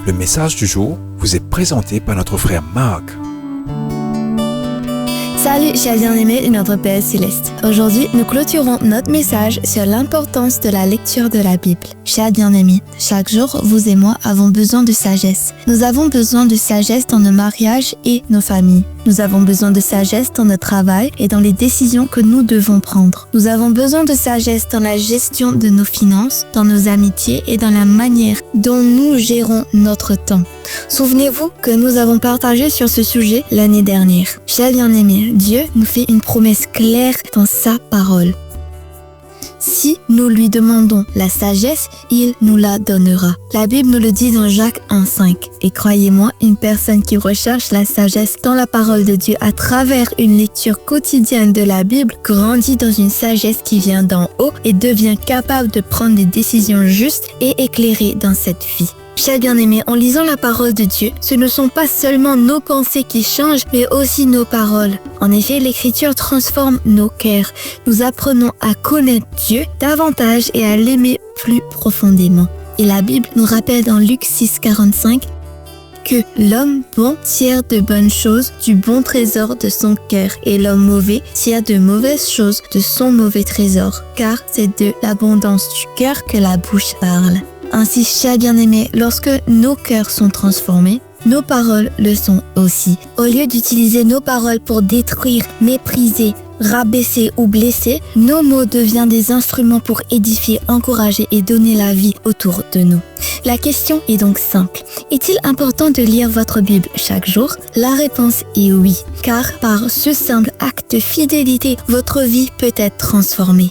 Le message du jour vous est présenté par notre frère Marc. Salut chers bien-aimés de notre Père Céleste. Aujourd'hui, nous clôturons notre message sur l'importance de la lecture de la Bible. Chers bien-aimés, chaque jour, vous et moi avons besoin de sagesse. Nous avons besoin de sagesse dans nos mariages et nos familles. Nous avons besoin de sagesse dans notre travail et dans les décisions que nous devons prendre. Nous avons besoin de sagesse dans la gestion de nos finances, dans nos amitiés et dans la manière dont nous gérons notre temps. Souvenez-vous que nous avons partagé sur ce sujet l'année dernière. Chers bien-aimés, Dieu nous fait une promesse claire dans sa parole. Si nous lui demandons la sagesse, il nous la donnera. La Bible nous le dit dans Jacques 1,5. Et croyez-moi, une personne qui recherche la sagesse dans la parole de Dieu à travers une lecture quotidienne de la Bible grandit dans une sagesse qui vient d'en haut et devient capable de prendre des décisions justes et éclairées dans cette vie. Chers bien-aimés, en lisant la parole de Dieu, ce ne sont pas seulement nos pensées qui changent, mais aussi nos paroles. En effet, l'Écriture transforme nos cœurs. Nous apprenons à connaître Dieu davantage et à l'aimer plus profondément. Et la Bible nous rappelle dans Luc 6,45 que l'homme bon tire de bonnes choses du bon trésor de son cœur et l'homme mauvais tire de mauvaises choses de son mauvais trésor, car c'est de l'abondance du cœur que la bouche parle. Ainsi, chers bien-aimés, lorsque nos cœurs sont transformés, nos paroles le sont aussi. Au lieu d'utiliser nos paroles pour détruire, mépriser, rabaisser ou blesser, nos mots deviennent des instruments pour édifier, encourager et donner la vie autour de nous. La question est donc simple. Est-il important de lire votre Bible chaque jour? La réponse est oui, car par ce simple acte de fidélité, votre vie peut être transformée.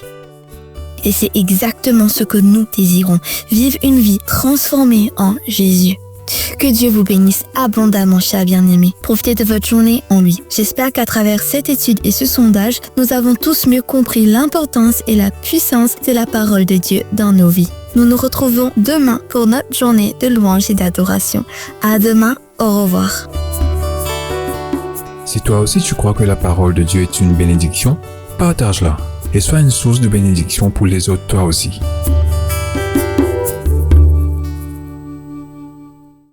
Et c'est exactement ce que nous désirons, vivre une vie transformée en Jésus. Que Dieu vous bénisse abondamment, chers bien-aimés. Profitez de votre journée en lui. J'espère qu'à travers cette étude et ce sondage, nous avons tous mieux compris l'importance et la puissance de la parole de Dieu dans nos vies. Nous nous retrouvons demain pour notre journée de louange et d'adoration. À demain, au revoir. Si toi aussi tu crois que la parole de Dieu est une bénédiction, partage-la et sois une source de bénédiction pour les autres toi aussi.